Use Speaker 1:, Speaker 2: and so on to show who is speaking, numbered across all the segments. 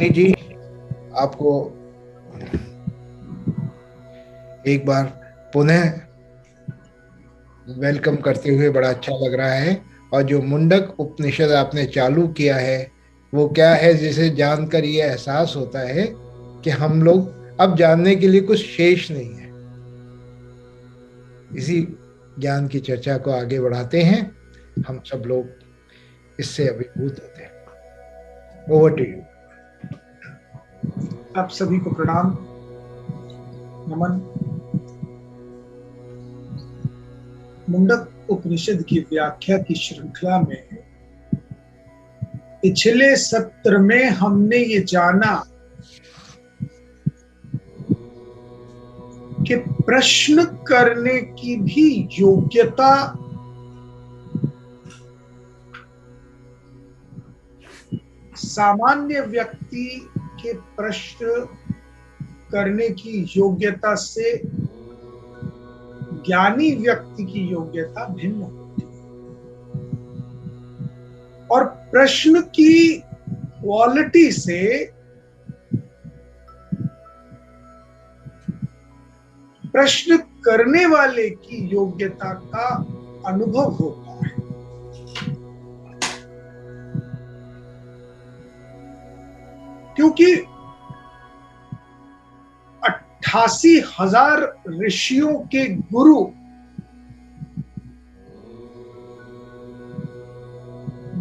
Speaker 1: अग्नि जी, आपको एक बार पुनः वेलकम करते हुए बड़ा अच्छा लग रहा है। और जो मुंडक उपनिषद आपने चालू किया है वो क्या है, जिसे जानकर ये एहसास होता है कि हम लोग अब जानने के लिए कुछ शेष नहीं है। इसी ज्ञान की चर्चा को आगे बढ़ाते हैं, हम सब लोग इससे अभिभूत होते हैं। Over to you.
Speaker 2: आप सभी को प्रणाम, नमन। मुंडक उपनिषद की व्याख्या की श्रृंखला में पिछले सत्र में हमने ये जाना कि प्रश्न करने की भी योग्यता सामान्य व्यक्ति के प्रश्न करने की योग्यता से ज्ञानी व्यक्ति की योग्यता भिन्न होती है, और प्रश्न की क्वालिटी से प्रश्न करने वाले की योग्यता का अनुभव होता है। क्योंकि 88,000 ऋषियों के गुरु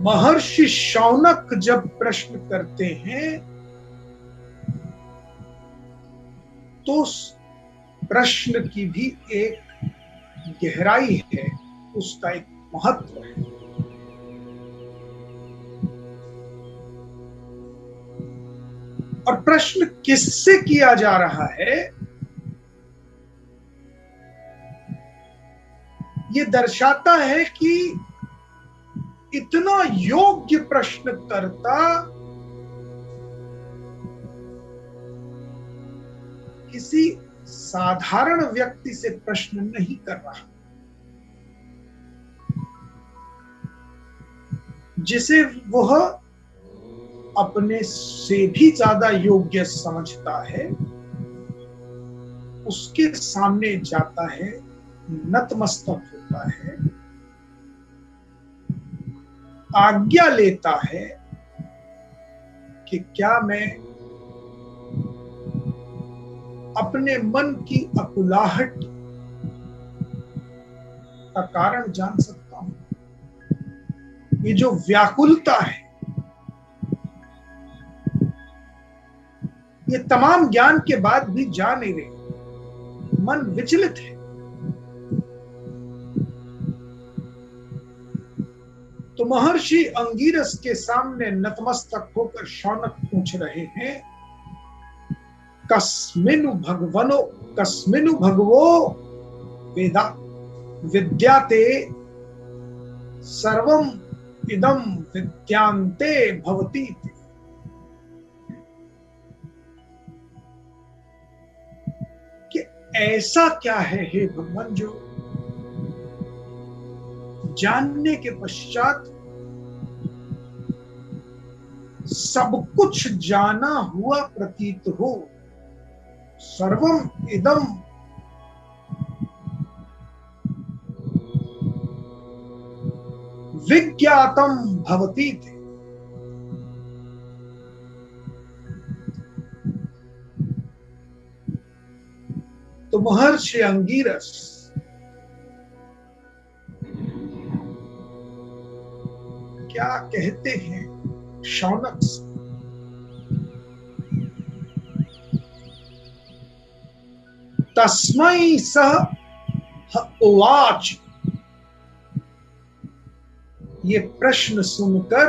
Speaker 2: महर्षि शौनक जब प्रश्न करते हैं तो प्रश्न की भी एक गहराई है, उसका एक महत्व है। और प्रश्न किससे किया जा रहा है, ये दर्शाता है कि इतना योग्य प्रश्नकर्ता किसी साधारण व्यक्ति से प्रश्न नहीं कर रहा, जिसे वह अपने से भी ज्यादा योग्य समझता है, उसके सामने जाता है, नतमस्तक होता है, आज्ञा लेता है कि क्या मैं अपने मन की अकुलाहट का कारण जान सकता हूं। ये जो व्याकुलता है, ये तमाम ज्ञान के बाद भी जा नहीं रही, मन विचलित है। तो महर्षि अंगीरस के सामने नतमस्तक होकर शौनक पूछ रहे हैं, कस्मिनु भगवो वेदा विद्याते सर्वम इदम विद्यांते भवति। कि ऐसा क्या है हे भगवान, जो जानने के पश्चात सब कुछ जाना हुआ प्रतीत हो। सर्वम इदम विज्ञातम भवति। तो महर्षि अंगीरस क्या कहते हैं शौनक से, तस्मै सह उवाच। ये प्रश्न सुनकर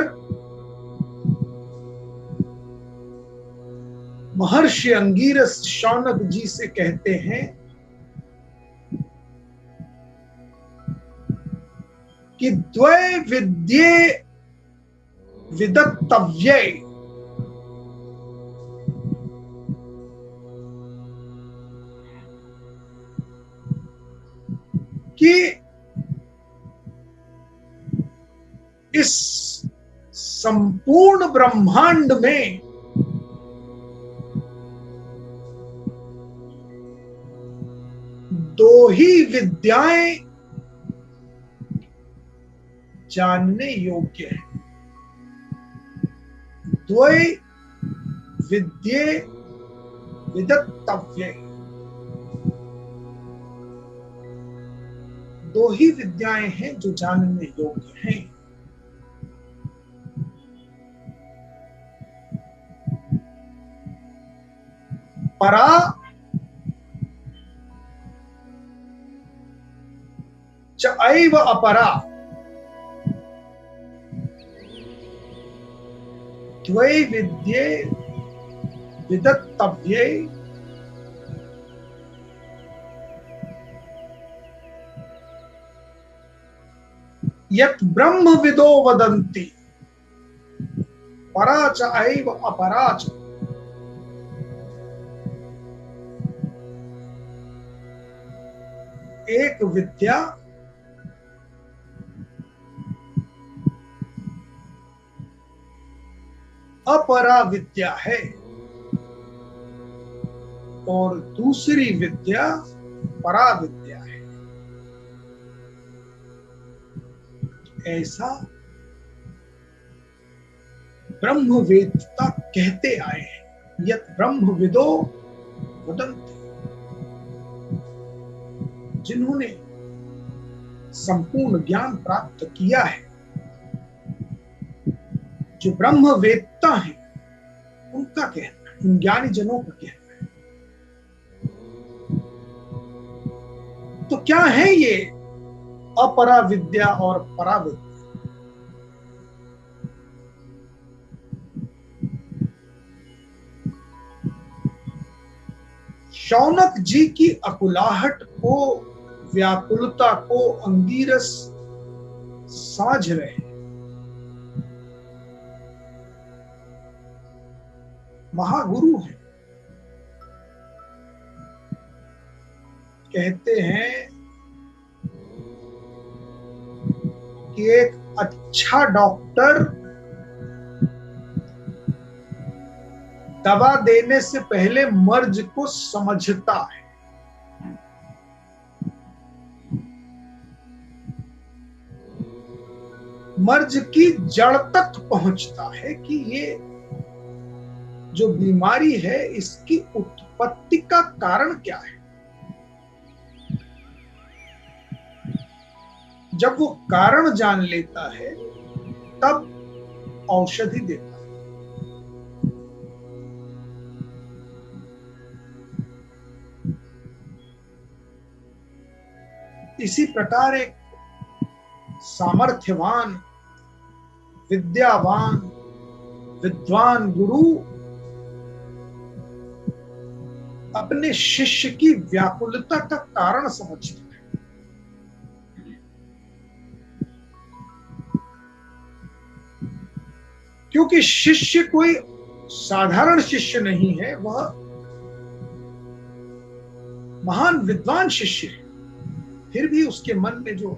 Speaker 2: महर्षि अंगीरस शौनक जी से कहते हैं कि द्वै विद्ये विदत्तव्ये, कि इस संपूर्ण ब्रह्मांड में दो ही विद्याएं जानने योग्य है। द्वय विद्ये विदत्तव्ये, दो ही विद्याएं हैं जो जानने योग्य हैं। परा च ऐव अपरा, द्वै विद्ये विदत्तव्ये, यत् ब्रह्मविदो वदन्ति परा च ऐव अपरा च। एक विद्या अपरा विद्या है और दूसरी विद्या परा विद्या है। ऐसा ब्रह्मवेत्ता कहते आए हैं। यत् ब्रह्मविदो वदन्ति, जिन्होंने संपूर्ण ज्ञान प्राप्त किया है, जो ब्रह्मवेत्ता हैं, उनका कहना है, उन ज्ञानी जनों का कहना है। तो क्या है ये अपरा विद्या और परा विद्या? शौनक जी की अकुलाहट को, व्याकुलता को अंगीरस समझ रहे हैं। महागुरु हैं, कहते हैं कि एक अच्छा डॉक्टर दवा देने से पहले मर्ज को समझता है। मर्ज की जड़ तक पहुंचता है कि ये जो बीमारी है, इसकी उत्पत्ति का कारण क्या है। जब वो कारण जान लेता है, तब औषधि देता है। इसी प्रकार एक सामर्थ्यवान, विद्यावान, विद्वान गुरु अपने शिष्य की व्याकुलता का कारण समझता है। क्योंकि शिष्य कोई साधारण शिष्य नहीं है, वह महान विद्वान शिष्य है। फिर भी उसके मन में जो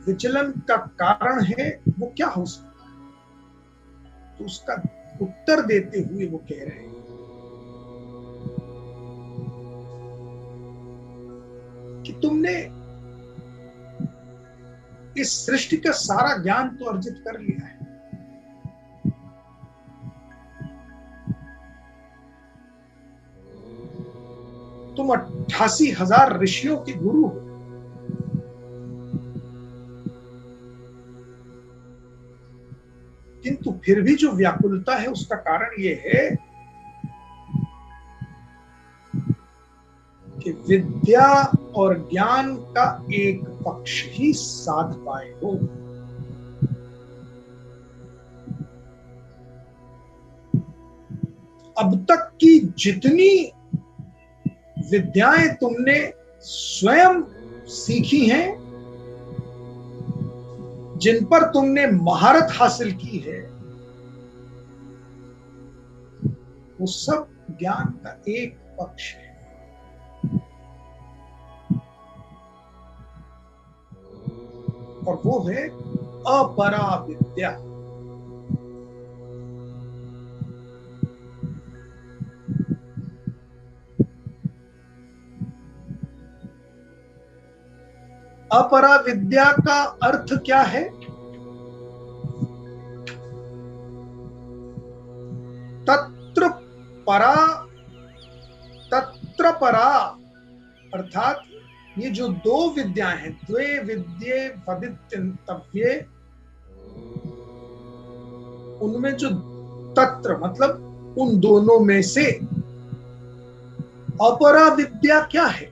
Speaker 2: विचलन का कारण है, वो क्या हो सकता है? तो उसका उत्तर देते हुए वो कह रहे हैं कि तुमने इस सृष्टि का सारा ज्ञान तो अर्जित कर लिया है, तुम 88,000 ऋषियों के गुरु हो, किंतु फिर भी जो व्याकुलता है, उसका कारण यह है कि विद्या और ज्ञान का एक पक्ष ही साध पाए हो। अब तक की जितनी विद्याएं तुमने स्वयं सीखी हैं, जिन पर तुमने महारत हासिल की है, वो सब ज्ञान का एक पक्ष है। और वो है अपरा विद्या। अपरा विद्या का अर्थ क्या है? तत्र परा, तत्र परा, अर्थात ये जो दो विद्याएं हैं, द्वे विद्ये वदितव्ये, उनमें जो तत्र मतलब उन दोनों में से अपरा विद्या क्या है?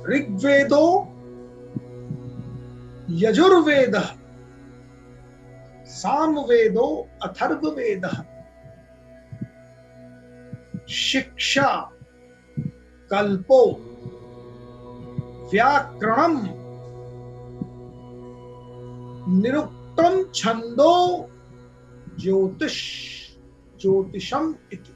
Speaker 2: ऋग्वेदो यजुर्वेदः, सामवेदो अथर्ववेदः, शिक्षा कल्पो व्याकरणम निरुक्तम छंदो ज्योतिषम इति।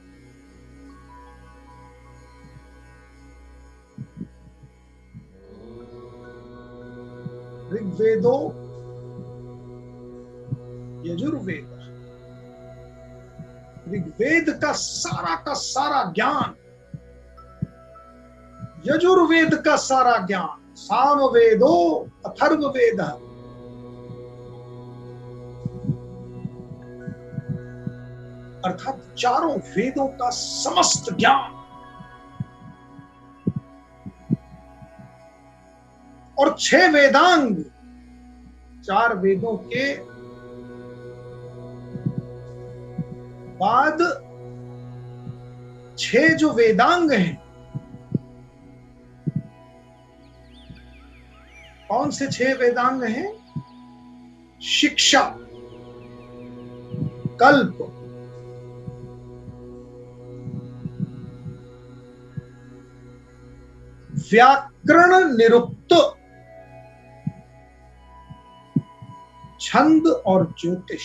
Speaker 2: ऋग्वेदो यजुर्वेद, ऋग्वेद का सारा ज्ञान, यजुर्वेद का सारा ज्ञान, सामवेदो अथर्ववेद, अर्थात चारों वेदों का समस्त ज्ञान, और 6 वेदांग, 4 वेदों के बाद 6 जो वेदांग हैं, कौन से 6 वेदांग हैं? शिक्षा, कल्प, व्याकरण निरुक्त, छंद और ज्योतिष।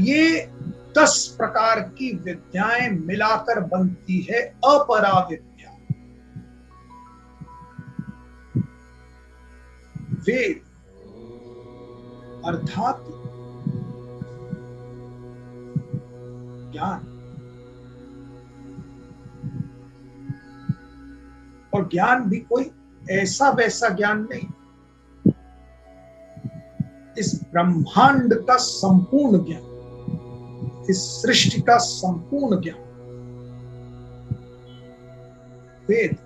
Speaker 2: ये 10 प्रकार की विद्याएं मिलाकर बनती है अपरा विद्या। वेद अर्थात ज्ञान, और ज्ञान भी कोई ऐसा वैसा ज्ञान नहीं, इस ब्रह्मांड का संपूर्ण ज्ञान, इस सृष्टि का संपूर्ण ज्ञान। वेद,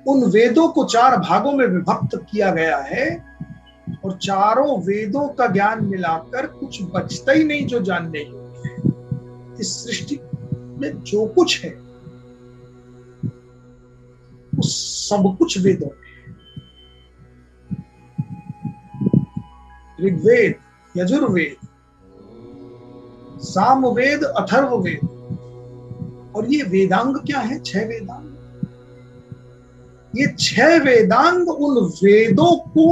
Speaker 2: उन वेदों को 4 भागों में विभक्त किया गया है, और चारों वेदों का ज्ञान मिलाकर कुछ बचता ही नहीं जो जानने योग्य है। इस सृष्टि में जो कुछ है वो सब कुछ वेदों में है। ऋग्वेद, यजुर्वेद, सामवेद, अथर्ववेद, और ये वेदांग क्या है? 6 वेदांग। ये 6 वेदांग उन वेदों को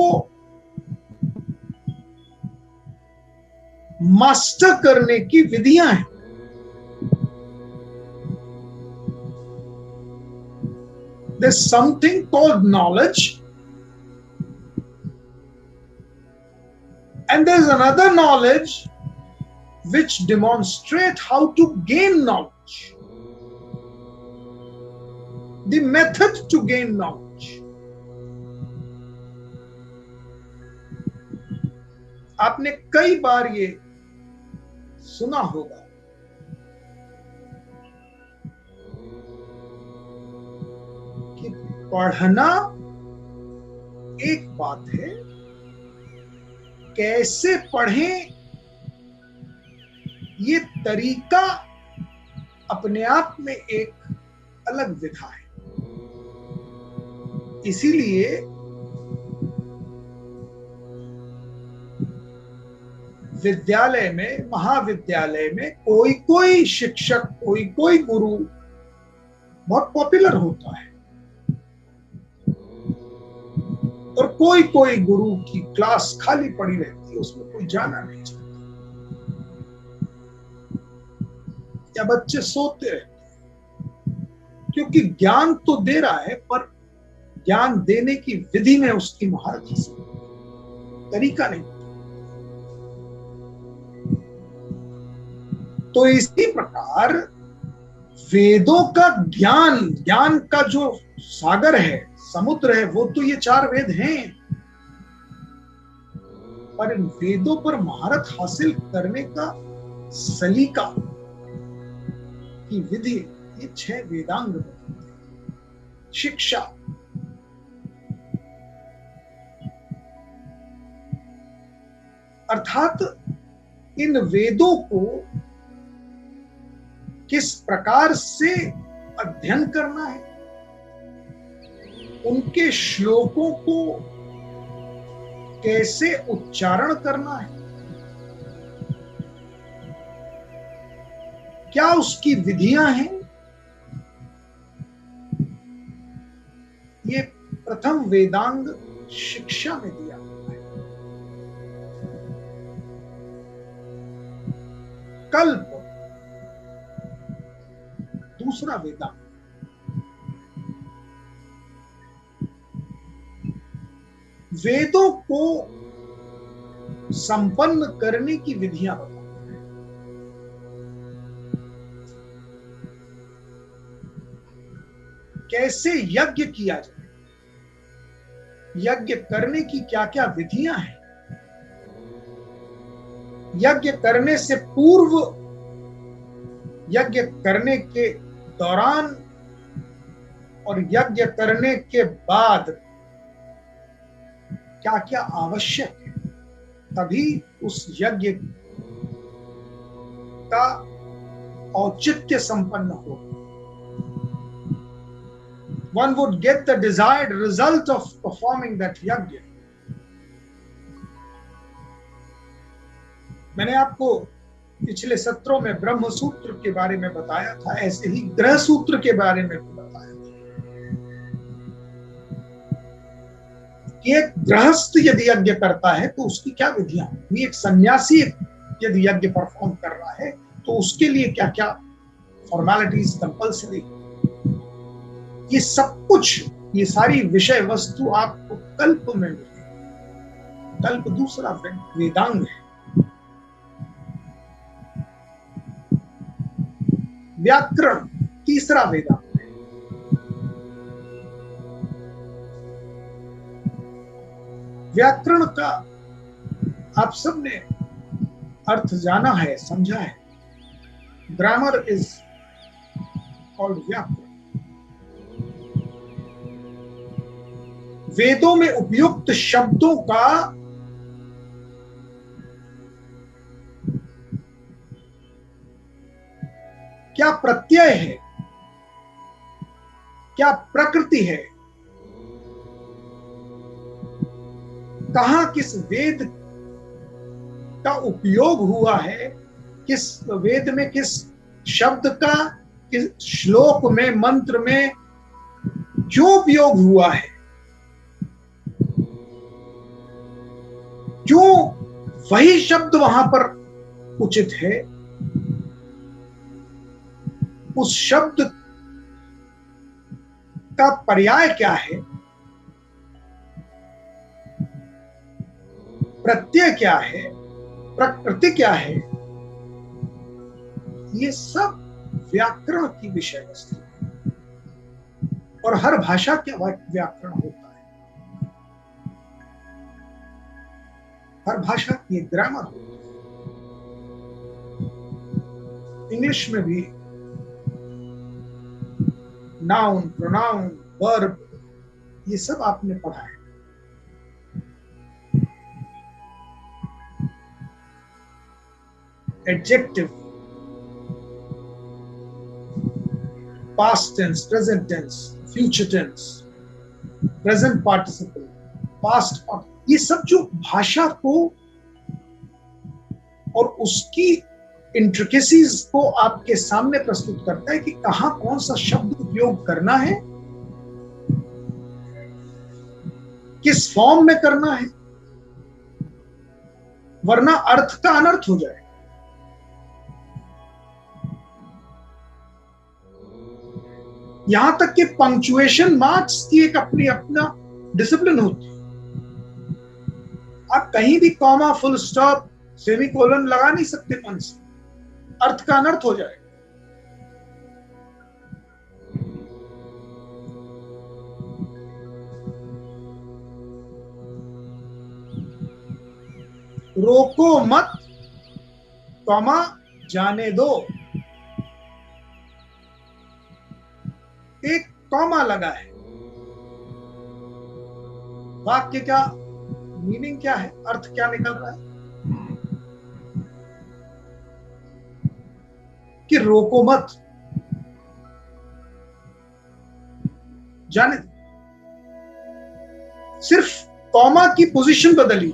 Speaker 2: मास्टर करने की विधियां हैं। There's something called knowledge, and there's another knowledge which demonstrate how to gain knowledge, the method to gain knowledge. आपने कई बार ये सुना होगा कि पढ़ना एक बात है, कैसे पढ़ें ये तरीका अपने आप में एक अलग विधा है। इसीलिए विद्यालय में, महाविद्यालय में कोई कोई शिक्षक, कोई कोई गुरु बहुत पॉपुलर होता है, और कोई कोई गुरु की क्लास खाली पड़ी रहती है, उसमें कोई जाना नहीं चाहता, या बच्चे सोते रहते हैं, क्योंकि ज्ञान तो दे रहा है पर ज्ञान देने की विधि में उसकी महारत हासिल, तरीका नहीं। तो इसी प्रकार वेदों का ज्ञान का जो सागर है, समुद्र है, वो तो ये 4 वेद हैं, पर इन वेदों पर महारत हासिल करने का सलीका की विधि ये 6 वेदांग शिक्षा। अर्थात इन वेदों को किस प्रकार से अध्ययन करना है, उनके श्लोकों को कैसे उच्चारण करना है, क्या उसकी विधियां हैं, ये प्रथम वेदांग शिक्षा में दिया है। कल्प दूसरा वेदांग। वेदों को संपन्न करने की विधियां बताते हैं। कैसे यज्ञ किया जाए, यज्ञ करने की क्या क्या विधियां हैं, यज्ञ करने से पूर्व, यज्ञ करने के दौरान और यज्ञ करने के बाद क्या क्या आवश्यक है, तभी उस यज्ञ का औचित्य संपन्न हो। One would get the desired result of performing that yajna. मैंने आपको पिछले सत्रों में ब्रह्म सूत्र के बारे में बताया था, ऐसे ही ग्रह सूत्र के बारे में भी बताया था कि एक गृहस्थ यदि यज्ञ करता है तो उसकी क्या विधियां होंगी, एक सन्यासी यदि यज्ञ परफॉर्म कर रहा है तो उसके लिए क्या क्या फॉर्मेलिटीज कंपल्सरी, ये सब कुछ, ये सारी विषय वस्तु आपको कल्प में मिलेगी। कल्प दूसरा वेदांग है। व्याकरण तीसरा वेदांग है। व्याकरण का आप सबने अर्थ जाना है, समझा है। ग्रामर इज कॉल्ड व्याकरण। वेदों में उपयुक्त शब्दों का क्या प्रत्यय है, क्या प्रकृति है, कहां किस वेद का उपयोग हुआ है, किस वेद में किस शब्द का किस श्लोक में मंत्र में जो उपयोग हुआ है, जो वही शब्द वहां पर उचित है, उस शब्द का पर्याय क्या है, प्रत्यय क्या है, प्रकृति क्या है, ये सब व्याकरण की विषय वस्तु है। और हर भाषा का व्याकरण होता है, हर भाषा की ग्रामर होती है। इंग्लिश में भी नाउन, प्रोनाउन, वर्ब, ये सब आपने पढ़ा है। Adjective, past tense, present tense, future tense, present participle, past participle, ये सब जो भाषा को और उसकी इंट्रिकेसीज को आपके सामने प्रस्तुत करता है कि कहां कौन सा शब्द उपयोग करना है, किस फॉर्म में करना है, वरना अर्थ का अनर्थ हो जाए। यहां तक कि पंक्चुएशन मार्क्स की एक अपनी अपना डिसिप्लिन होती है। आप कहीं भी कॉमा, फुल स्टॉप, सेमीकोलन लगा नहीं सकते मन से, अर्थ का अनर्थ हो जाएगा। रोको मत, कॉमा, जाने दो। एक कॉमा लगा है, वाक्य का मीनिंग क्या है, अर्थ क्या निकल रहा है कि रोको मत, जाने दो। सिर्फ कॉमा की पोजीशन बदली,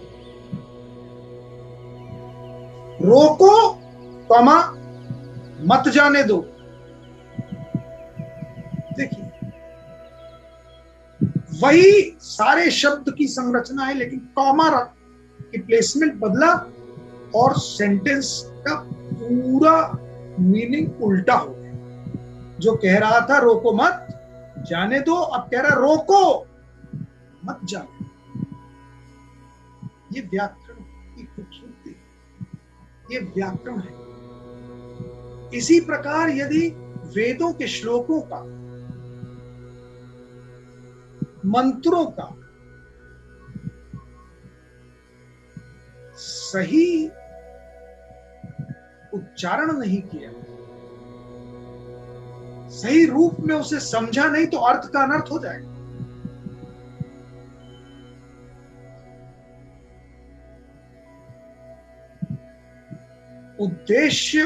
Speaker 2: रोको कॉमा मत जाने दो। देखिए, वही सारे शब्द की संरचना है, लेकिन कॉमा की प्लेसमेंट बदला और सेंटेंस का पूरा मीनिंग उल्टा हो गया। जो कह रहा था रोको मत जाने दो, अब कह रहा रोको मत जाने। ये व्याकरण की खूबसूरती, ये व्याकरण है। इसी प्रकार यदि वेदों के श्लोकों का, मंत्रों का सही उच्चारण नहीं किया, सही रूप में उसे समझा नहीं, तो अर्थ का अनर्थ हो जाएगा। उद्देश्य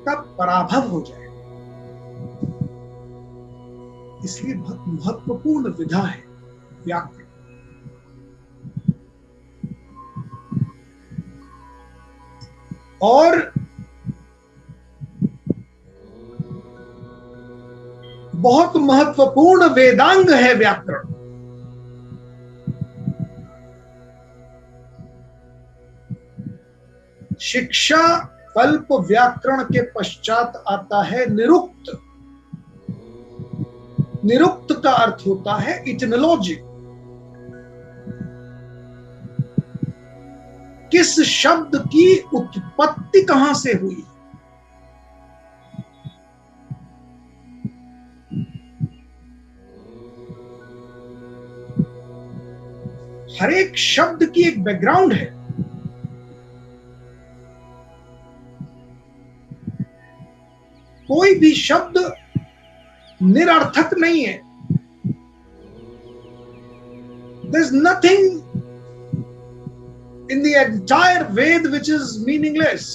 Speaker 2: का पराभव हो जाएगा। इसलिए बहुत महत्वपूर्ण विधा है व्याकरण। और बहुत महत्वपूर्ण वेदांग है व्याकरण। शिक्षा कल्प व्याकरण के पश्चात आता है निरुक्त। निरुक्त का अर्थ होता है इटनोलॉजी। किस शब्द की उत्पत्ति कहां से हुई, हर एक शब्द की एक बैकग्राउंड है। कोई भी शब्द निरर्थक नहीं है। There's nothing in the entire Ved which is meaningless.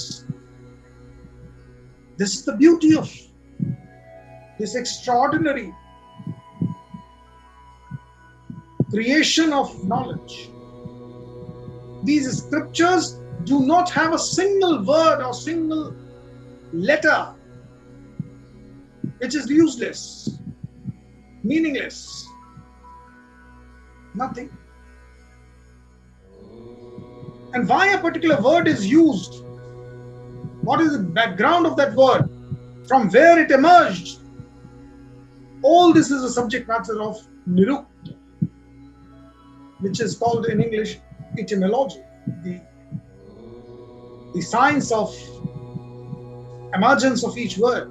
Speaker 2: This is the beauty of this extraordinary creation of knowledge. These scriptures do not have a single word or single letter which is useless, meaningless. Nothing. And why a particular word is used? What is the background of that word? From where it emerged? All this is a subject matter of nirukta, which is called in English etymology, the science of emergence of each word.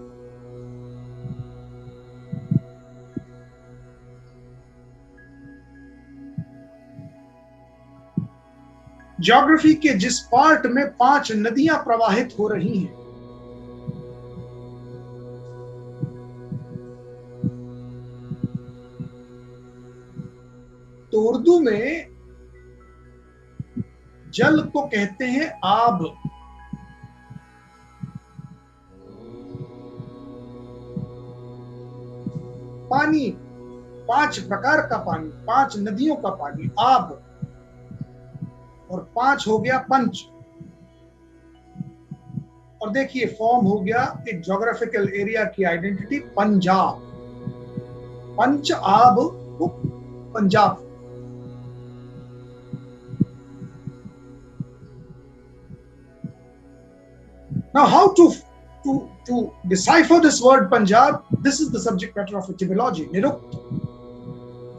Speaker 2: Geography के जिस part में 5 नदियां प्रवाहित हो रही हैं, तो उर्दू में जल को कहते हैं आब। पानी, 5 प्रकार का पानी, 5 नदियों का पानी, आब। और 5 हो गया पंच। और देखिए फॉर्म हो गया एक ज्योग्राफिकल एरिया की आइडेंटिटी, पंजाब। पंच आब वो Punjab. Now how to to decipher this word Punjab, this is the subject matter of etymology, निरुक्त।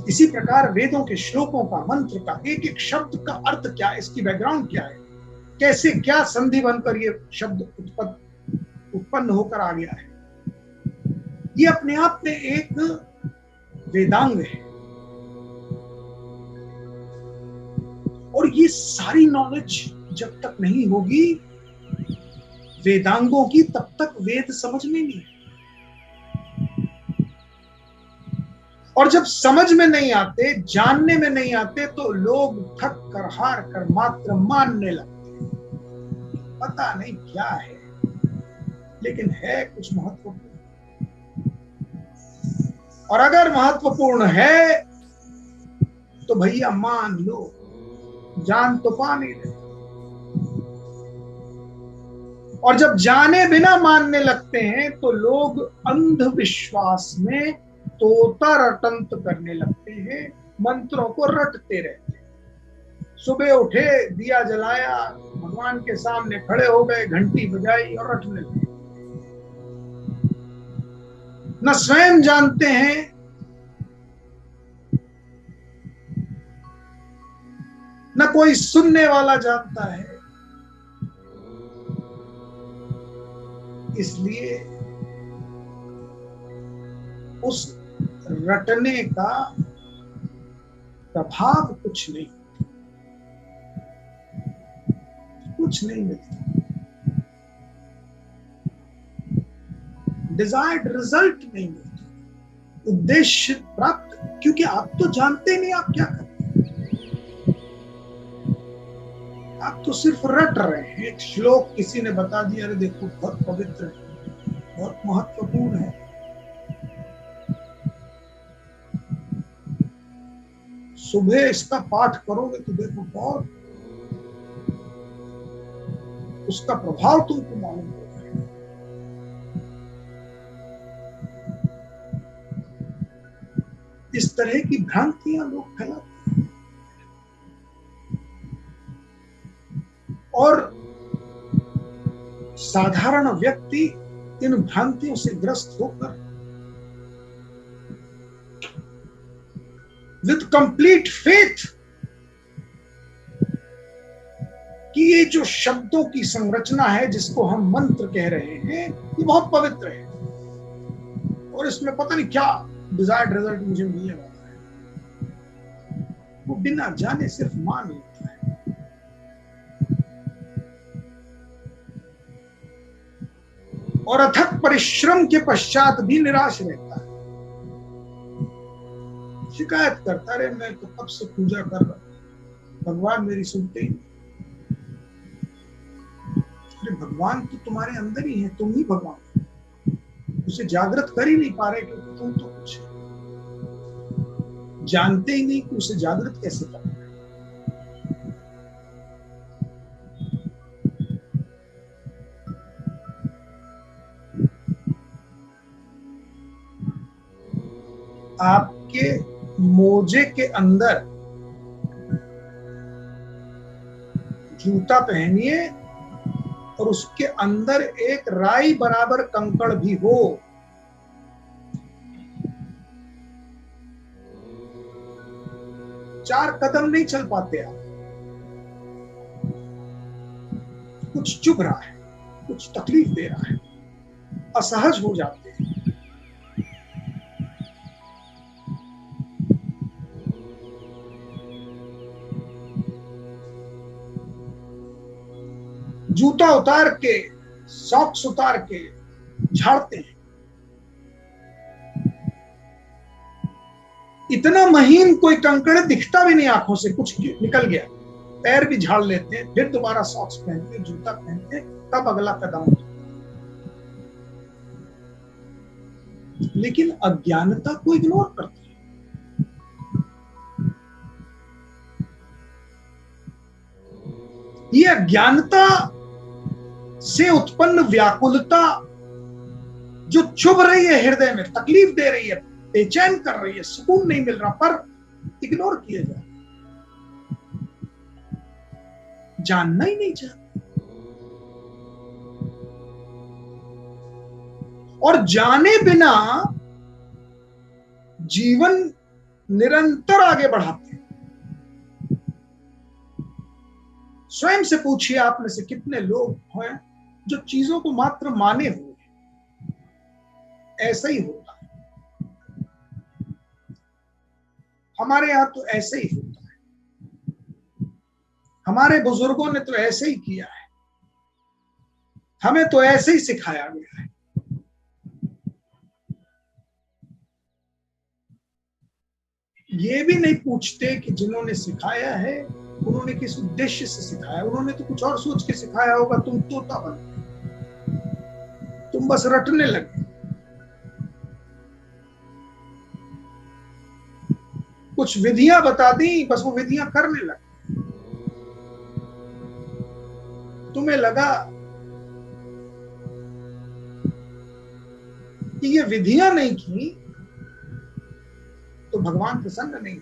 Speaker 2: इसी प्रकार वेदों के श्लोकों का, मंत्र का, एक एक शब्द का अर्थ क्या है, इसकी बैकग्राउंड क्या है, कैसे क्या संधि बनकर ये शब्द उत्पन्न होकर आ गया है, ये अपने आप में एक वेदांग है। और ये सारी नॉलेज जब तक नहीं होगी वेदांगों की, तब तक वेद समझ में नहीं। और जब समझ में नहीं आते, जानने में नहीं आते, तो लोग थक कर, हार कर मात्र मानने लगते। पता नहीं क्या है, लेकिन है कुछ महत्वपूर्ण। और अगर महत्वपूर्ण है तो भैया मान लो, जान तो पा नहीं रहे। और जब जाने बिना मानने लगते हैं तो लोग अंधविश्वास में तोता रटंत करने लगते हैं, मंत्रों को रटते रहते हैं। सुबह उठे, दिया जलाया, भगवान के सामने खड़े हो गए, घंटी बजाई और रटने लगे। न स्वयं जानते हैं, न कोई सुनने वाला जानता है। इसलिए उस रटने का प्रभाव कुछ नहीं मिलता। डिजायर्ड रिजल्ट नहीं मिलता, उद्देश्य प्राप्त, क्योंकि आप तो जानते नहीं आप क्या करते, आप तो सिर्फ रट रहे हैं। एक श्लोक किसी ने बता दिया, अरे देखो बहुत पवित्र है, बहुत महत्वपूर्ण है, सुबह इसका पाठ करोगे तो देखो बहुत उसका प्रभाव तुमको मालूम होगा। इस तरह की भ्रांतियां लोग फैलाते हैं और साधारण व्यक्ति इन भ्रांतियों से ग्रस्त होकर विद कंप्लीट फेथ कि ये जो शब्दों की संरचना है जिसको हम मंत्र कह रहे हैं, ये बहुत पवित्र है और इसमें पता नहीं क्या डिजायर्ड रिजल्ट मुझे मिलने वाला है, वो बिना जाने सिर्फ मान लेता है। और अथक परिश्रम के पश्चात भी निराश रहता है, शिकायत करता रहे, मैं तो कब से पूजा कर रहा हूं, भगवान मेरी सुनते ही। अरे भगवान तो तुम्हारे अंदर ही है, तुम ही भगवान, उसे जागृत कर ही नहीं पा रहे क्योंकि तुम तो कुछ जानते ही नहीं कि उसे जागृत कैसे करना है। आपके मोजे के अंदर जूता पहनिए और उसके अंदर एक राई बराबर कंकड़ भी हो, चार कदम नहीं चल पाते आप। कुछ चुभ रहा है, कुछ तकलीफ दे रहा है, असहज हो जाते हैं। जूता उतार के, सॉक्स उतार के झाड़ते हैं। इतना महीन कोई कंकड़ दिखता भी नहीं आंखों से, कुछ निकल गया, पैर भी झाड़ लेते हैं, फिर दोबारा सॉक्स पहनते, जूता पहनते, तब अगला कदम। लेकिन अज्ञानता को इग्नोर करते हैं। ये अज्ञानता से उत्पन्न व्याकुलता जो चुभ रही है हृदय में, तकलीफ दे रही है, बेचैन कर रही है, सुकून नहीं मिल रहा, पर इग्नोर किए जा रहे, जानना ही नहीं चाहते। और जाने बिना जीवन निरंतर आगे बढ़ाते हैं। स्वयं से पूछिए, आप में से कितने लोग हैं जो चीजों को मात्र माने हुए हैं। ऐसा ही होता है, हमारे यहां तो ऐसे ही होता है। हमारे बुजुर्गों ने तो ऐसे ही किया है, हमें तो ऐसे ही सिखाया गया है। ये भी नहीं पूछते कि जिन्होंने सिखाया है उन्होंने किस उद्देश्य से सिखाया। उन्होंने तो कुछ और सोच के सिखाया होगा। तुम तोता बन गए, तुम बस रटने लगे। कुछ विधियां बता दी, बस वो विधियां करने लगे। तुम्हें लगा कि ये विधियां नहीं की तो भगवान प्रसन्न नहीं।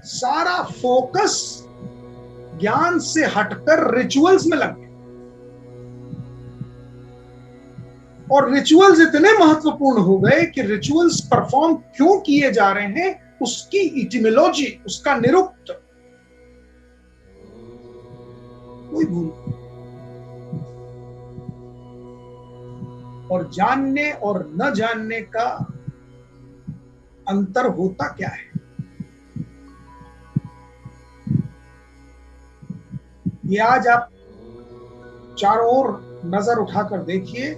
Speaker 2: सारा फोकस ज्ञान से हटकर रिचुअल्स में लग गया, और रिचुअल्स इतने महत्वपूर्ण हो गए कि रिचुअल्स परफॉर्म क्यों किए जा रहे हैं उसकी इटिमोलॉजी, उसका निरुक्त कोई भूल। और जानने और न जानने का अंतर होता क्या है? ये आज आप चारों ओर नजर उठाकर देखिए,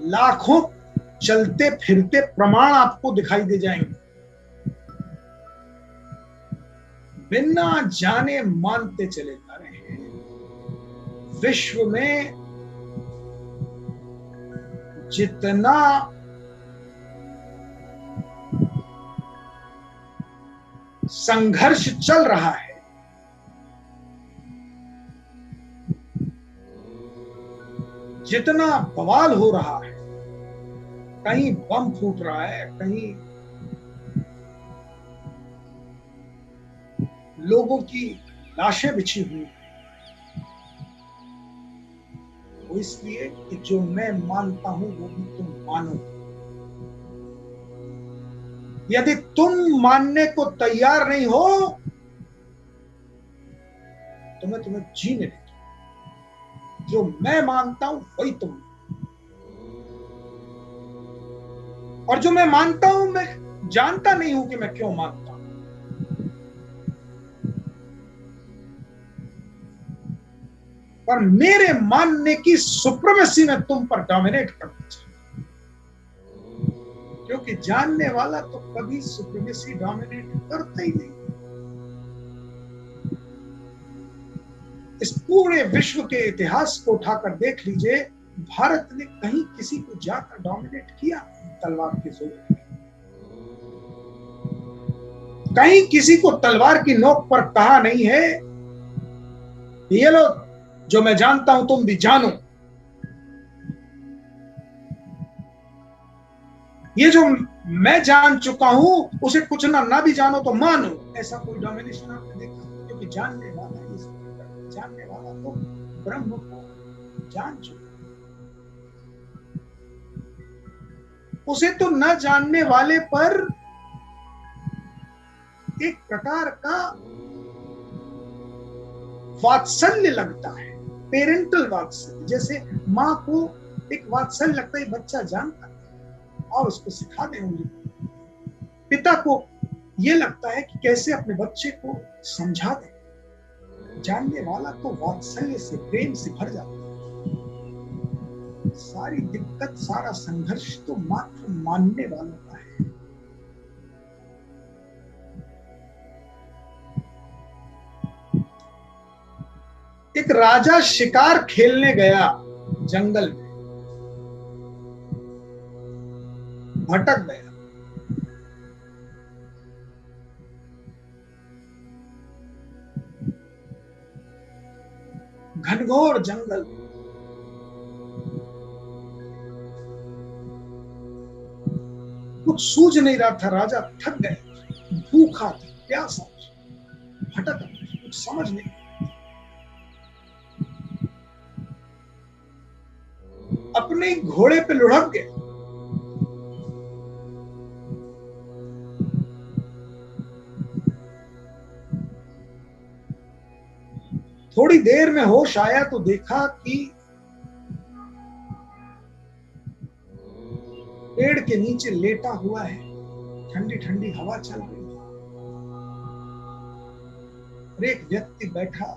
Speaker 2: लाखों चलते फिरते प्रमाण आपको दिखाई दे जाएंगे। बिना जाने मानते चले जा रहे हैं। विश्व में जितना संघर्ष चल रहा है, जितना बवाल हो रहा है, कहीं बम फूट रहा है, कहीं लोगों की लाशें बिछी हुई हैं, वो इसलिए कि जो मैं मानता हूं वो भी तुम मानो। यदि तुम मानने को तैयार नहीं हो तो मैं तुम्हें जीने देता। जो मैं मानता हूं वही तुम, और जो मैं मानता हूं मैं जानता नहीं हूं कि मैं क्यों मानता हूं। पर मेरे मानने की सुप्रीमेसी में तुम पर डोमिनेट करना चाहिए, क्योंकि जानने वाला तो कभी सुप्रीमेसी डोमिनेट करता ही नहीं। इस पूरे विश्व के इतिहास को उठाकर देख लीजिए, भारत ने कहीं किसी को जाकर डोमिनेट किया तलवार के जोर पे? कहीं किसी को तलवार की नोक पर कहा नहीं है ये लो जो मैं जानता हूं तुम भी जानो, ये जो मैं जान चुका हूं उसे कुछ ना भी जानो तो मानो। ऐसा कोई डोमिनेशन आपने देखा? क्योंकि जानने वाला जानने वाला तो ब्रह्म को जान चुका, उसे तो न जानने वाले पर एक प्रकार का वात्सल्य लगता है, पेरेंटल वात्सल्य। जैसे माँ को एक वात्सल्य लगता है, बच्चा जानता है और उसको सिखा दे उंगली। पिता को यह लगता है कि कैसे अपने बच्चे को समझा दे। जानने वाला तो वात्सल्य से, प्रेम से भर जाता है। सारी दिक्कत, सारा संघर्ष तो मात्र मानने वालों का है। एक राजा शिकार खेलने गया जंगल में, भटक गया। घनघोर जंगल, कुछ सूझ नहीं रहा था। राजा थक गया, भूखा था, प्यासा, भटक, कुछ समझ नहीं। अपने घोड़े पे लुढ़क गया। थोड़ी देर में होश आया तो देखा कि पेड़ के नीचे लेटा हुआ है, ठंडी ठंडी हवा चल रही है और एक व्यक्ति बैठा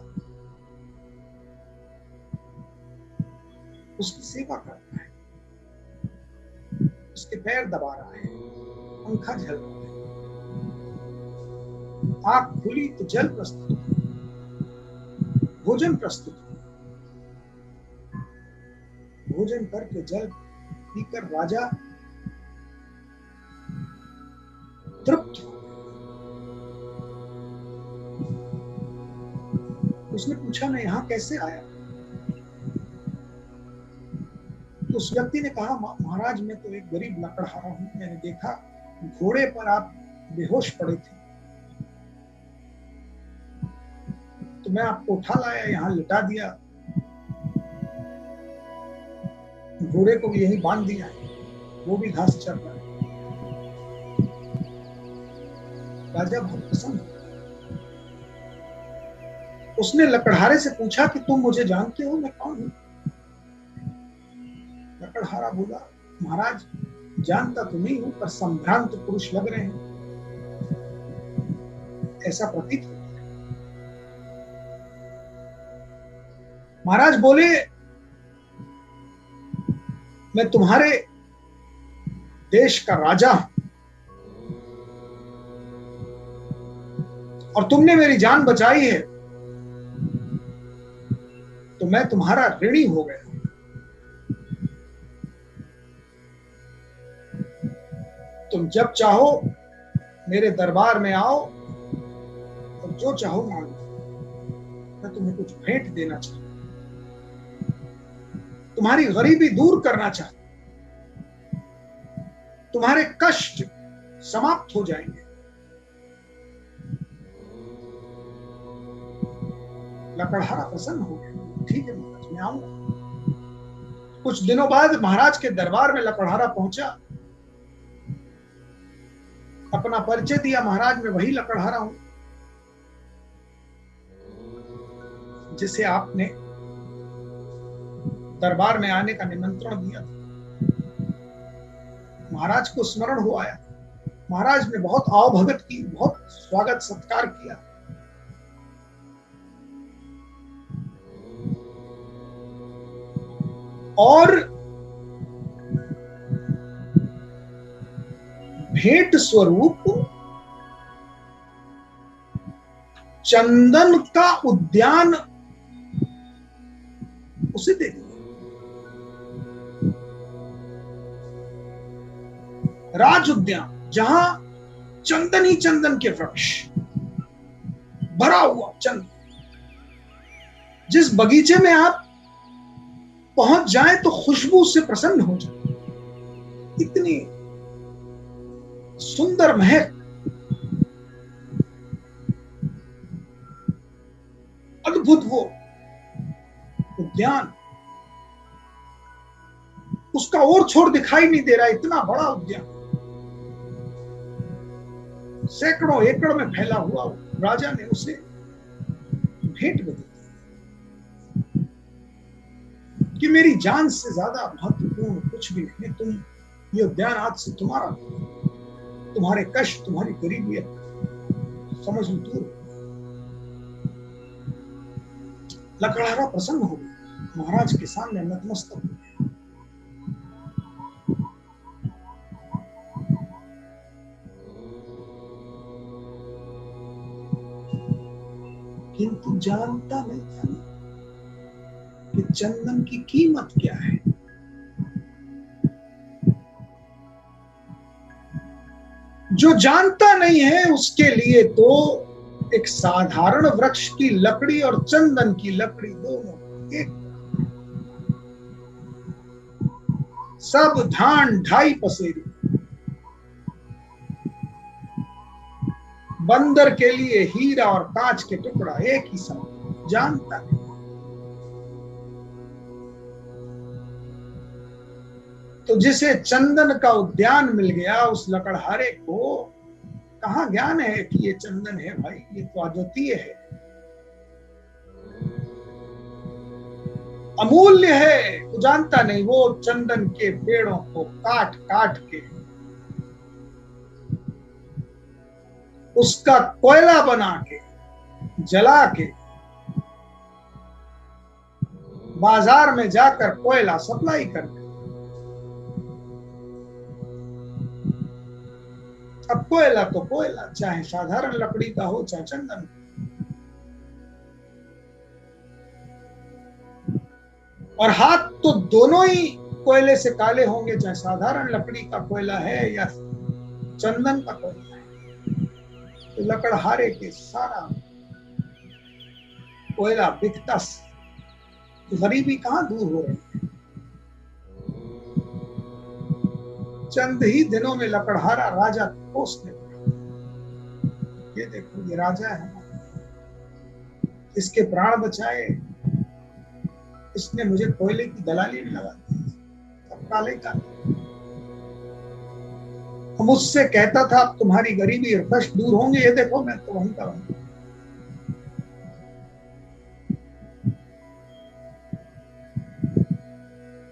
Speaker 2: उसकी सेवा कर रहा है, उसके पैर दबा रहा है, पंखा झल रहा है, आंख खुली तो जल प्रस्तुत, भोजन प्रस्तुत। भोजन करके जल पीकर राजा तृप्त। उसने पूछा मैं यहां कैसे आया? तो उस व्यक्ति ने कहा महाराज मैं तो एक गरीब लकड़हारा हूं, मैंने देखा घोड़े पर आप बेहोश पड़े थे तो मैं आपको उठा लाया, यहां लिटा दिया, घोड़े को भी यही बांध दिया है, वो भी घास चर रहा है। राजा बहुत प्रसन्न। उसने लकड़हारे से पूछा कि तुम मुझे जानते हो, मैं कौन हूं? लकड़हारा बोला महाराज जानता तो नहीं हूं पर संभ्रांत पुरुष लग रहे हैं, ऐसा प्रतीत होता है। महाराज बोले मैं तुम्हारे देश का राजा हूं और तुमने मेरी जान बचाई है तो मैं तुम्हारा ऋणी हो गया। तुम जब चाहो मेरे दरबार में आओ और जो चाहो मांगो, मैं तुम्हें कुछ भेंट देना चाहता हूं, तुम्हारी गरीबी दूर करना चाहता हूं, तुम्हारे कष्ट समाप्त हो जाएंगे। लकड़हारा प्रसन्न हो गया, ठीक है महाराज मैं आऊंगा। कुछ दिनों बाद महाराज के दरबार में लकड़हारा पहुंचा, अपना परिचय दिया, महाराज मैं वही लकड़हारा हूं जिसे आपने दरबार में आने का निमंत्रण दिया था। महाराज को स्मरण हो आया, महाराज ने बहुत आवभगत की, बहुत स्वागत सत्कार किया। और भेंट स्वरूप चंदन का उद्यान उसे दे दिया। राज उद्यान जहां चंदन ही चंदन के वृक्ष, भरा हुआ चंदन, जिस बगीचे में आप पहुंच जाए तो खुशबू से प्रसन्न हो जाए, इतनी सुंदर महक, अद्भुत वो उद्यान, उसका और छोर दिखाई नहीं दे रहा, इतना बड़ा उद्यान, सैकड़ों एकड़ में फैला हुआ। राजा ने उसे भेंट में दी कि मेरी जान से ज्यादा महत्वपूर्ण कुछ भी नहीं, तुम ये उद्यान आज से तुम्हारा, तुम्हारे कष्ट, तुम्हारी गरीबी समझ लो दूर। लकड़हारा प्रसन्न हो गया, महाराज के सामने नतमस्तक हो गया। किंतु जानता नहीं था कि चंदन की कीमत क्या है। जो जानता नहीं है उसके लिए तो एक साधारण वृक्ष की लकड़ी और चंदन की लकड़ी दोनों एक, सब धान ढाई पसेरी। बंदर के लिए हीरा और कांच के टुकड़ा एक ही समय। जानता नहीं, तो जिसे चंदन का उद्यान मिल गया, उस लकड़हारे को कहाँ ज्ञान है कि ये चंदन है भाई, ये तो अद्वितीय है, अमूल्य है। तू जानता नहीं, वो चंदन के पेड़ों को काट काट के उसका कोयला बना के जला के बाजार में जाकर कोयला सप्लाई करते। अब कोयला तो कोयला, चाहे साधारण लकड़ी का हो चाहे चंदन। और हाथ तो दोनों ही कोयले से काले होंगे, चाहे साधारण लकड़ी का कोयला है या चंदन का कोयला है। तो लकड़हारे के सारा कोयला बिकता, तो गरीबी कहां दूर हो रही है। चंद ही दिनों में लकड़हारा राजा पोसने लगा। ये देखो, ये राजा है, इसके प्राण बचाए, इसने मुझे कोयले की दलाली में लगा दी। सब काले काले। मुझसे कहता था अब तुम्हारी गरीबी और कष्ट दूर होंगे, ये देखो मैं तो वहीं का वहीं।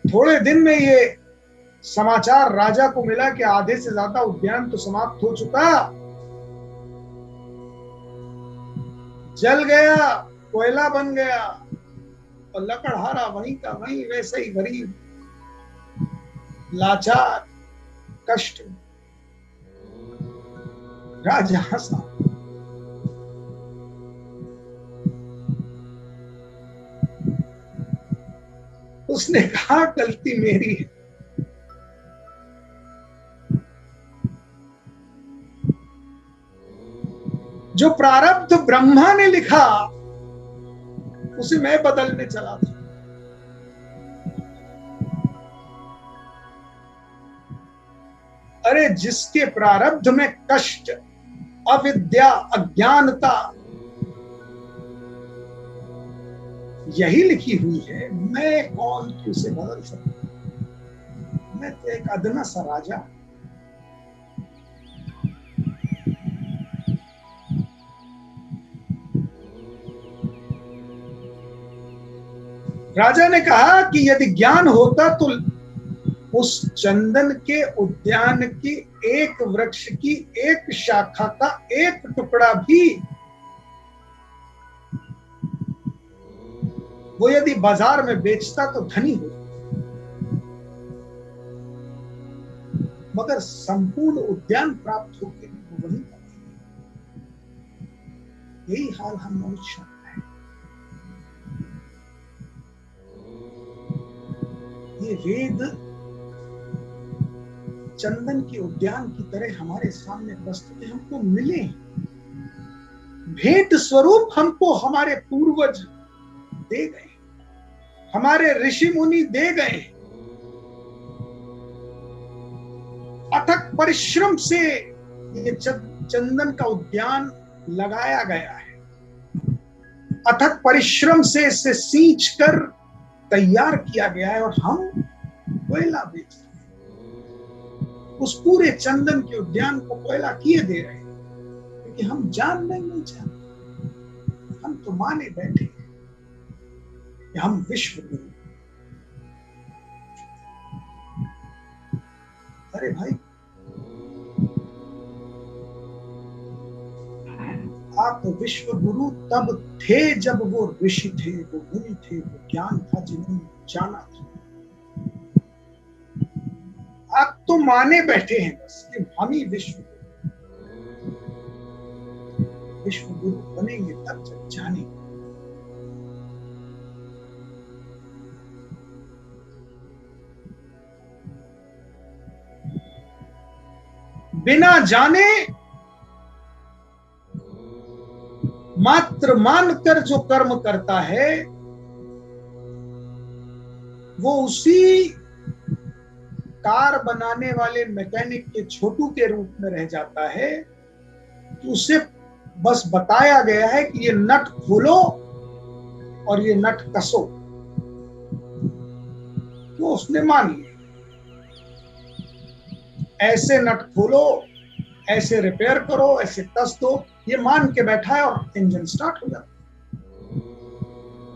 Speaker 2: थोड़े दिन में ये समाचार राजा को मिला कि आधे से ज्यादा उद्यान तो समाप्त हो चुका, जल गया, कोयला बन गया, और लकड़हारा वहीं का वहीं, वैसे ही गरीब, लाचार, कष्ट। राजा हंसा। उसने कहा गलती मेरी है, जो प्रारब्ध ब्रह्मा ने लिखा उसे मैं बदलने चला था। अरे जिसके प्रारब्ध में कष्ट, अविद्या, अज्ञानता यही लिखी हुई है, मैं कौन कि उसे बदल सकता। मैं तो एक अदना सा राजा। राजा ने कहा कि यदि ज्ञान होता तो उस चंदन के उद्यान की एक वृक्ष की एक शाखा का एक टुकड़ा भी वो यदि बाजार में बेचता तो धनी हो, मगर संपूर्ण उद्यान प्राप्त होकर वो वही पाता। यही हाल हम मनुष्य का है। ये वेद चंदन के उद्यान की तरह हमारे सामने प्रस्तुत हमको मिले, भेंट स्वरूप हमको हमारे पूर्वज दे गए, हमारे ऋषि मुनि दे गए। अथक परिश्रम से ये चंदन का उद्यान लगाया गया है, अथक परिश्रम से इसे सींच कर तैयार किया गया है, और हम कोयला बेच रहे हैं। उस पूरे चंदन के उद्यान को कोयला किए दे रहे हैं, क्योंकि हम जान नहीं चाहते। हम तो माने बैठे हैं कि हम विश्व गुरु। अरे भाई, आप तो विश्व गुरु तब थे जब वो ऋषि थे, वो मुनि थे, वो ज्ञान था जिन्होंने जाना था। आप तो माने बैठे हैं बस कि हम ही विश्व गुरु। विश्व गुरु बनेंगे तब जब जानेंगे। बिना जाने मात्र मानकर जो कर्म करता है वो उसी कार बनाने वाले मैकेनिक के छोटू के रूप में रह जाता है कि उसे बस बताया गया है कि ये नट खोलो और ये नट कसो, तो उसने मान लिया। ऐसे नट खोलो, ऐसे रिपेयर करो, ऐसे कस दो, ये मान के बैठा है और इंजन स्टार्ट हो जाता है।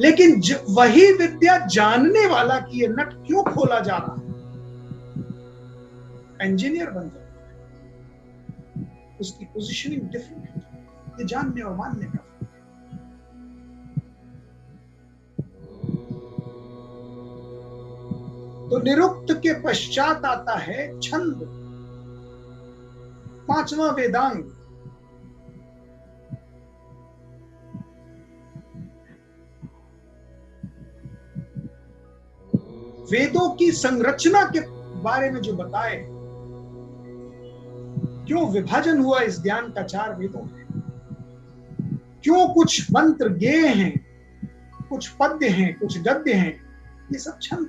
Speaker 2: लेकिन वही विद्या जानने वाला कि ये नट क्यों खोला जा रहा है, इंजीनियर बन जाता है। उसकी पोजीशनिंग डिफरेंट है। ये जानने और मानने का। तो निरुक्त के पश्चात आता है छंद, पांचवा वेदांग। वेदों की संरचना के बारे में जो बताए, क्यों विभाजन हुआ इस ज्ञान का 4 वेदों में, क्यों कुछ मंत्र गेय हैं, कुछ पद्य हैं, कुछ गद्य हैं, ये सब छंद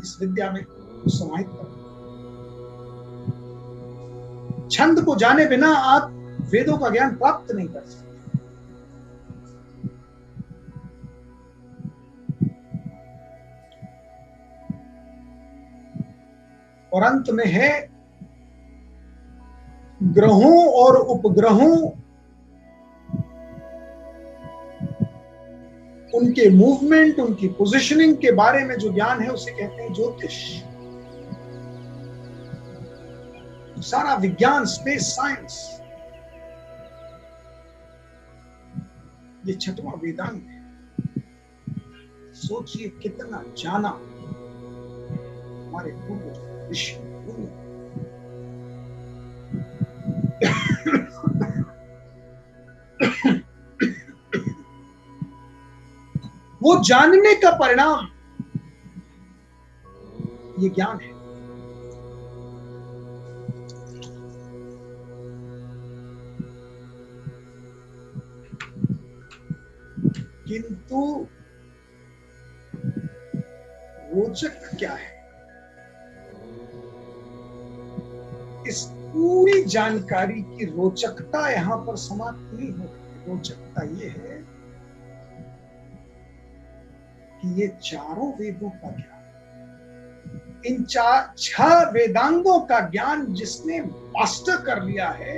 Speaker 2: इस विद्या में समाहित कर। छंद को जाने बिना आप वेदों का ज्ञान प्राप्त नहीं कर सकते। और अंत में है ग्रहों और उपग्रहों, उनके मूवमेंट, उनकी पोजीशनिंग के बारे में जो ज्ञान है उसे कहते हैं ज्योतिष। सारा विज्ञान, स्पेस साइंस, ये 6वां वेदांग है। सोचिए कितना जाना हमारे पूर्वज ऋषि मुनि। वो जानने का परिणाम ये ज्ञान है। किंतु रोचक क्या है, इस पूरी जानकारी की रोचकता यहां पर समाप्त नहीं होती। रोचकता ये है कि ये चारों वेदों का ज्ञान, इन 6 वेदांगों का ज्ञान जिसने मास्टर कर लिया है,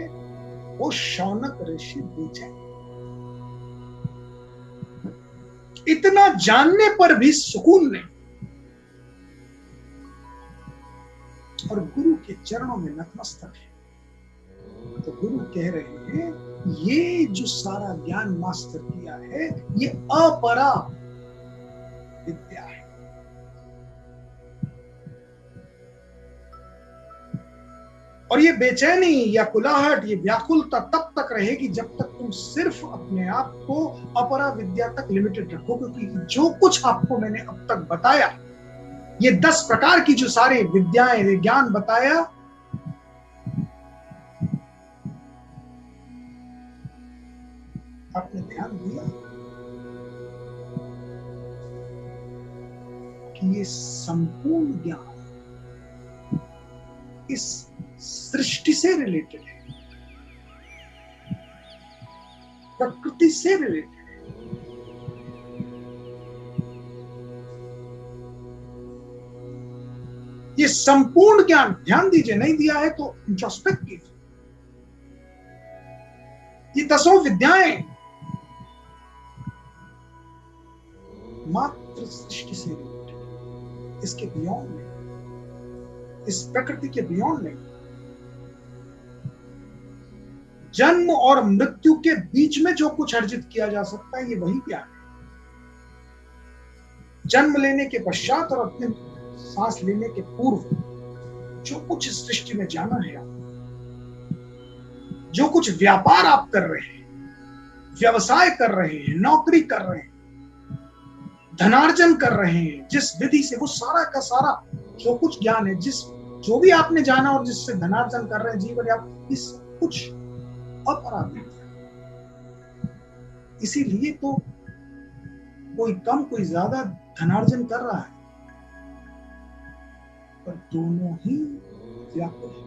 Speaker 2: वो शौनक ऋषि बीजे। इतना जानने पर भी सुकून नहीं, और गुरु के चरणों में नतमस्तक है। तो गुरु कह रहे हैं, ये जो सारा ज्ञान मास्टर किया है, ये अपरा विद्या है। और ये बेचैनी या कुलाहट, ये व्याकुलता तब तक रहेगी जब तक तुम सिर्फ अपने आप को अपरा विद्या तक लिमिटेड रखो। क्योंकि जो कुछ आपको मैंने अब तक बताया, ये 10 प्रकार की जो सारी विद्याएं, ज्ञान बताया, आपने ध्यान दिया कि ये संपूर्ण ज्ञान इस सृष्टि से रिलेटेड है, प्रकृति से रिलेटेड है। ये संपूर्ण ज्ञान, ध्यान दीजिए, नहीं दिया है तो इंट्रोस्पेक्ट कीजिए। ये 10 विद्याएं मात्र सृष्टि से रिलेटेड, इसके बियॉन्ड नहीं, इस प्रकृति के बियॉन्ड नहीं। जन्म और मृत्यु के बीच में जो कुछ अर्जित किया जा सकता है, ये वही ज्ञान है। जन्म लेने के पश्चात और अपने सांस लेने के पूर्व जो कुछ सृष्टि में जाना है, जो कुछ व्यापार आप कर रहे हैं, व्यवसाय कर रहे हैं, नौकरी कर रहे हैं, धनार्जन कर रहे हैं, जिस विधि से, वो सारा का सारा जो कुछ ज्ञान है, जो भी आपने जाना और जिससे धनार्जन कर रहे हैं, जीवन आप, इस कुछ अपराध। इसीलिए तो कोई कम कोई ज्यादा धनार्जन कर रहा है, पर दोनों ही व्याकुल है।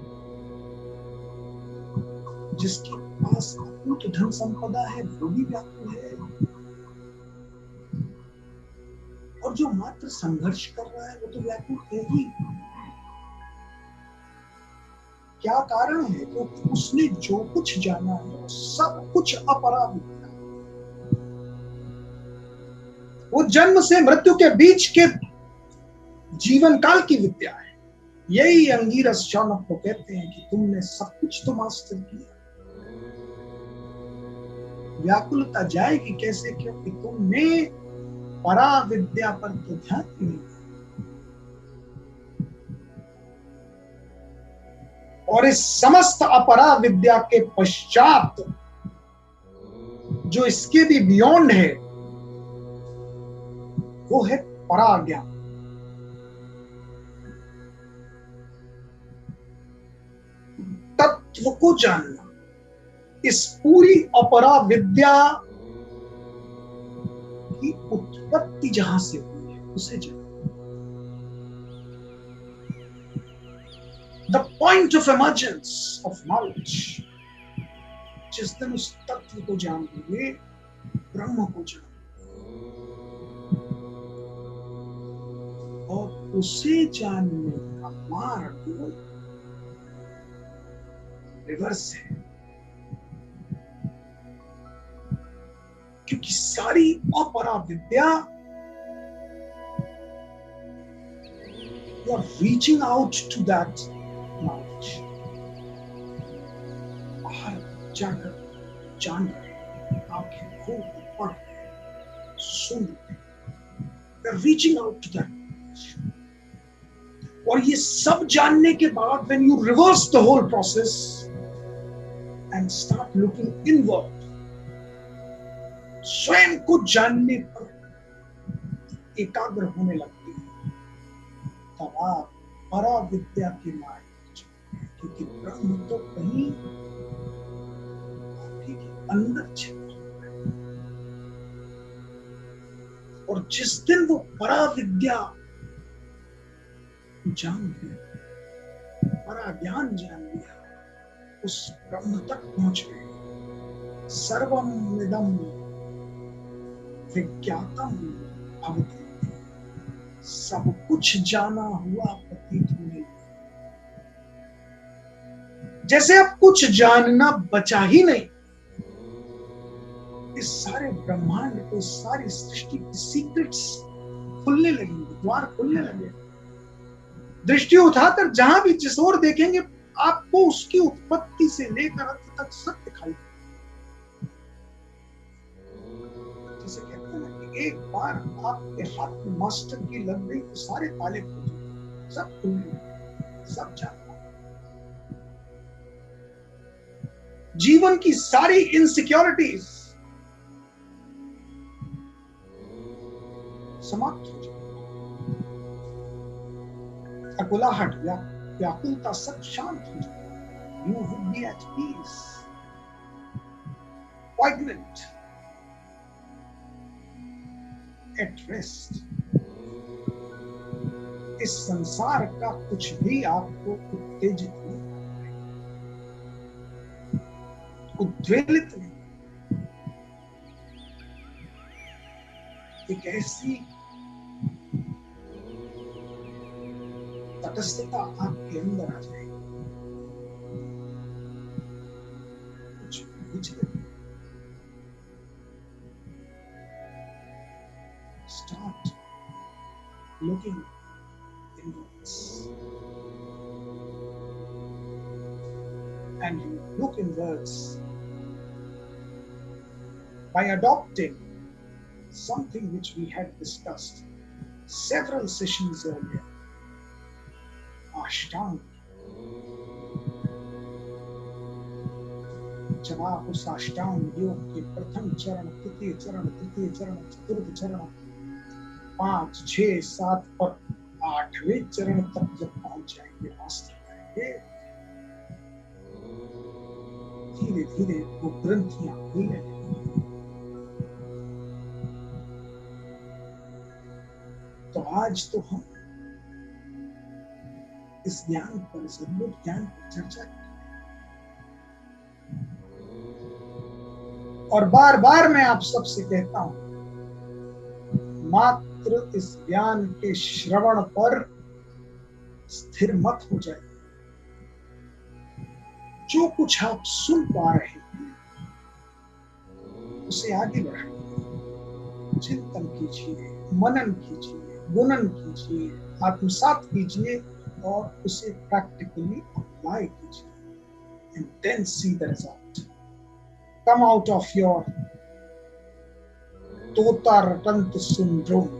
Speaker 2: जिसके पास अकूत धन संपदा है वो भी व्याकुल है, और जो मात्र संघर्ष कर रहा है वो तो व्याकुल है ही। क्या कारण है? क्योंकि उसने जो कुछ जाना है वो सब कुछ अपरा विद्या, वो जन्म से मृत्यु के बीच के जीवन काल की विद्या है। यही अंगीरस शौनक को कहते हैं कि तुमने सब कुछ तो मास्टर किया, व्याकुलता जाएगी कैसे? क्योंकि तुमने परा विद्या पर तो ध्यान नहीं दिया। और इस समस्त अपरा विद्या के पश्चात जो इसके भी बियॉन्ड है वो है पराज्ञान। तत्व को जानना, इस पूरी अपरा विद्या की उत्पत्ति जहां से हुई है उसे जानना। The point of emergence of knowledge, जिस दिन उस तत्व को जान लेंगे, ब्रह्म को जान, और उसे जानने का मार्ग रिवर्स है। क्योंकि सारी अपरा विद्या you are reaching out to that knowledge, बाहर जाकर जान रहे, आंखें खोल कर पढ़ रहे, सुन रहे, you are reaching out to that knowledge। और ये सब जानने के बाद when you reverse the whole process and start looking inward, स्वयं को जानने पर एकाग्र होने लगते हैं, तब आप परा विद्या के मार्ग पर चलते हैं। क्योंकि ब्रह्म तो कहीं आपके अंदर छिपा हुआ है। और जिस दिन वो परा विद्या जान लिया, परा ज्ञान जान लिया, उस ब्रह्म तक पहुंच गए। सर्वम इदं विज्ञातम भवति, सब कुछ जाना हुआ प्रतीत होने लगा। जैसे अब कुछ जानना बचा ही नहीं। इस सारे ब्रह्मांड को, सारी सृष्टि की सीक्रेट्स खुलने लगेंगे, द्वार खुलने लगेंगे। दृष्टि उठाकर जहां भी जिस ओर देखेंगे आपको उसकी उत्पत्ति से लेकर अंत तक सब दिखाई देगा। जैसे कहते हैं ना कि एक बार आपके हाथ में मास्टर की लग गई तो सारे ताले खुल जाएंगे, सब खुलने, सब जानना। जीवन की सारी इनसिक्योरिटीज समाप्त हो जाए, अकुलाहट, व्याकुलता सब शांत हो जाए। You would be at peace, poignant, at rest। इस संसार का कुछ भी आपको उत्तेजित नहीं, उद्वेलित नहीं। एक ऐसी तटस्थता आपके अंदर आ जाएगी, कुछ विचलित। Start looking inwards, and you look inwards by adopting something which we had discussed several sessions earlier, Ashtanga। जब आप उस अष्टांग योग के प्रथम चरण, द्वितीय चरण, तृतीय चरण, चतुर्थ चरण, 5, 6, 7 और 8वें चरण तक जब पहुंच जाएंगे, मास्टर करेंगे, धीरे धीरे वो ग्रंथियां खुलने लगेंगी। तो आज तो हम इस ज्ञान पर, इस अद्भुत ज्ञान पर चर्चा करें। और बार बार मैं आप सबसे कहता हूं, मात्र इस ज्ञान के श्रवण पर स्थिर मत हो जाए। जो कुछ आप सुन पा रहे हैं उसे आगे बढ़ाइए, चिंतन कीजिए, मनन कीजिए, गुणन कीजिए, आत्मसात कीजिए और उसे प्रैक्टिकली अप्लाई कीजिए। And then see the result. Come out of your Tota Ratant syndrome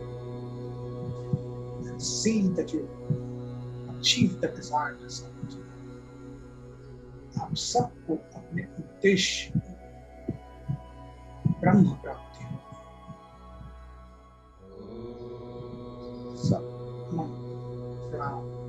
Speaker 2: and see that you achieve the desired result. आप सबको अपने उद्देश्य ब्रह्म प्राप्ति हो। सब मन प्रणाम।